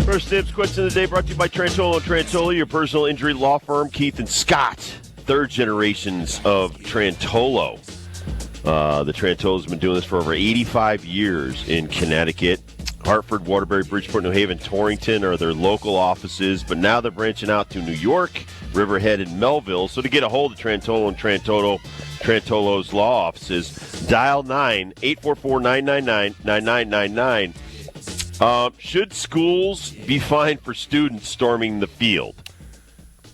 First Dibs question of the day brought to you by Trantolo & Trantolo, your personal injury law firm. Keith and Scott, third generations of Trantolo. The Trantolos have been doing this for over 85 years in Connecticut. Hartford, Waterbury, Bridgeport, New Haven, Torrington are their local offices, but now they're branching out to New York, Riverhead, and Melville. So to get a hold of Trantolo & Trantolo, Trantolo's law offices, dial 9-844-999-9999. Should schools be fined for students storming the field?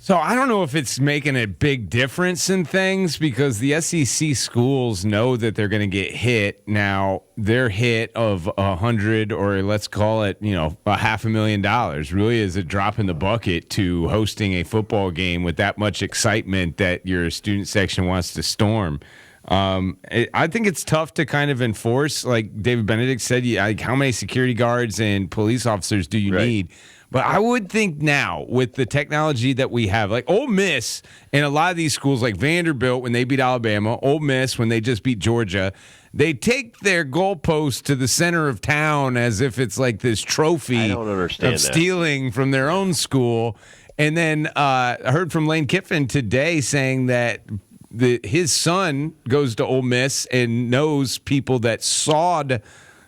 So I don't know if it's making a big difference in things because the SEC schools know that they're going to get hit. Now, their hit of $100 or let's call it, $500,000 really is a drop in the bucket to hosting a football game with that much excitement that your student section wants to storm. I think it's tough to kind of enforce, like David Benedict said, how many security guards and police officers do you need? But I would think now, with the technology that we have, like Ole Miss and a lot of these schools, like Vanderbilt when they beat Alabama, Ole Miss when they just beat Georgia, they take their goalpost to the center of town as if it's like this trophy of stealing from their own school. And then I heard from Lane Kiffin today saying that his son goes to Ole Miss and knows people that sawed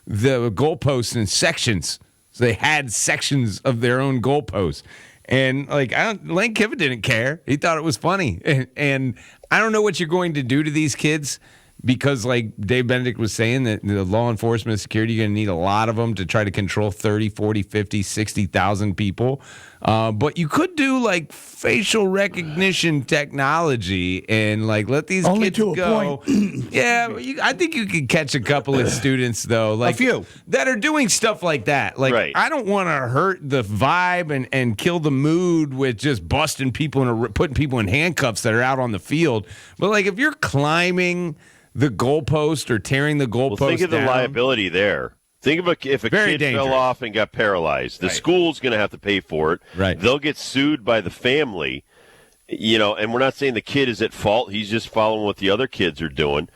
the goalposts in sections. So they had sections of their own goalposts. And Lane Kiffin didn't care. He thought it was funny. And I don't know what you're going to do to these kids because, like Dave Benedict was saying, that the law enforcement and security, you're going to need a lot of them to try to control 30, 40, 50, 60,000 people. But you could do like facial recognition technology and let these only kids to go. A point. Yeah, I think you could catch a couple of students though, a few that are doing stuff like that. Right. I don't want to hurt the vibe and kill the mood with just busting people and putting people in handcuffs that are out on the field. But if you're climbing the goalpost or tearing the goalpost, think of the liability there. Think of if a kid fell off and got paralyzed. The school's going to have to pay for it. Right. They'll get sued by the family. And we're not saying the kid is at fault. He's just following what the other kids are doing.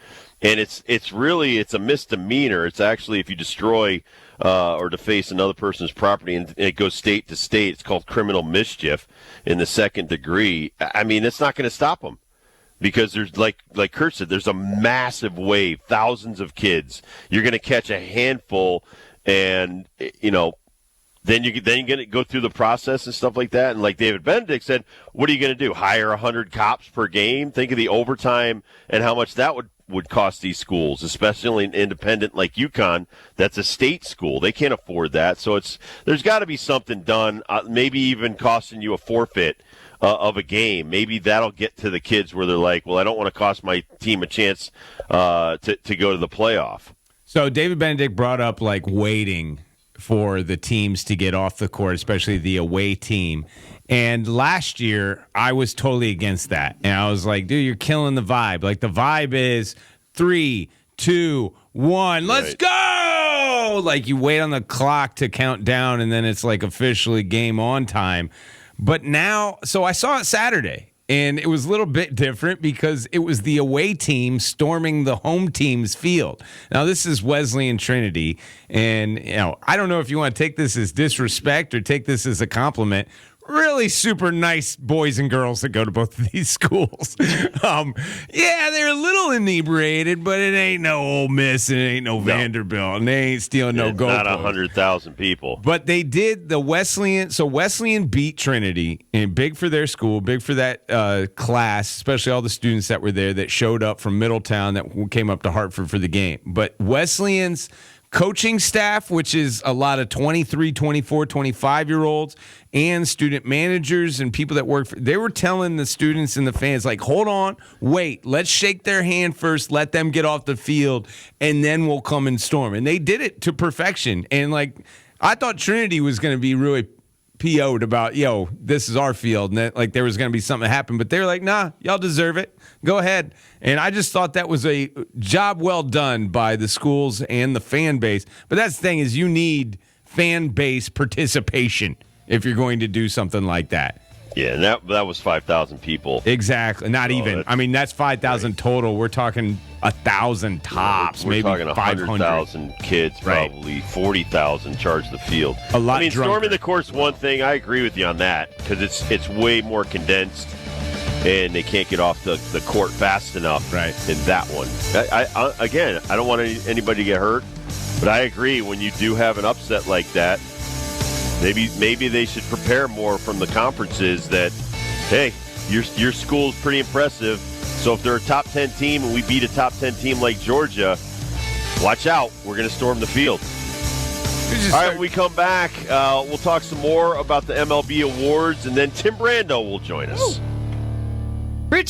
And it's a misdemeanor. It's actually if you destroy or deface another person's property and it goes state to state, it's called criminal mischief in the second degree. I mean, it's not going to stop them. Because there's, like Kurt said, there's a massive wave, thousands of kids. You're going to catch a handful, and then you're going to go through the process and stuff like that. And like David Benedict said, what are you going to do? Hire 100 cops per game? Think of the overtime and how much that would cost these schools, especially an independent like UConn. That's a state school. They can't afford that. So there's got to be something done. Maybe even costing you a forfeit of a game. Maybe that'll get to the kids where they're like, well, I don't want to cost my team a chance to go to the playoff. So David Benedict brought up waiting for the teams to get off the court, especially the away team. And last year, I was totally against that. And I was like, dude, you're killing the vibe. The vibe is 3, 2, 1, let's go! You wait on the clock to count down, and then it's officially game on time. But now, so I saw it Saturday, and it was a little bit different because it was the away team storming the home team's field. Now, this is Wesleyan Trinity, and I don't know if you want to take this as disrespect or take this as a compliment. Really super nice boys and girls that go to both of these schools. They're a little inebriated, but it ain't no Ole Miss and it ain't no Vanderbilt, and they ain't stealing no goal. Not 100,000 people. But they did the Wesleyan. So Wesleyan beat Trinity, and big for their school, big for that class, especially all the students that were there that showed up from Middletown that came up to Hartford for the game. But Wesleyan's coaching staff, which is a lot of 23, 24, 25-year-olds, and student managers and people that work they were telling the students and the fans, hold on, wait, let's shake their hand first, let them get off the field, and then we'll come and storm. And they did it to perfection. And, I thought Trinity was going to be really PO'd about, this is our field, and that, there was going to be something to happen. But they were like, nah, y'all deserve it. Go ahead. And I just thought that was a job well done by the schools and the fan base. But that's the thing is you need fan base participation if you're going to do something like that. Yeah, and that was 5,000 people. Exactly. Not even. I mean, that's 5,000 total. We're talking 1,000 tops, We're maybe talking 500. 100,000 kids, probably 40,000 charge the field. A lot. I mean, drunker. storming the court's one thing. I agree with you on that because it's way more condensed, and they can't get off the court fast enough. Right. In that one, again, I don't want anybody to get hurt, but I agree when you do have an upset like that. Maybe they should prepare more from the conferences that, hey, your school's pretty impressive. So if they're a top 10 team and we beat a top 10 team like Georgia, watch out. We're going to storm the field. All right, when we come back, we'll talk some more about the MLB awards, and then Tim Brando will join us. Route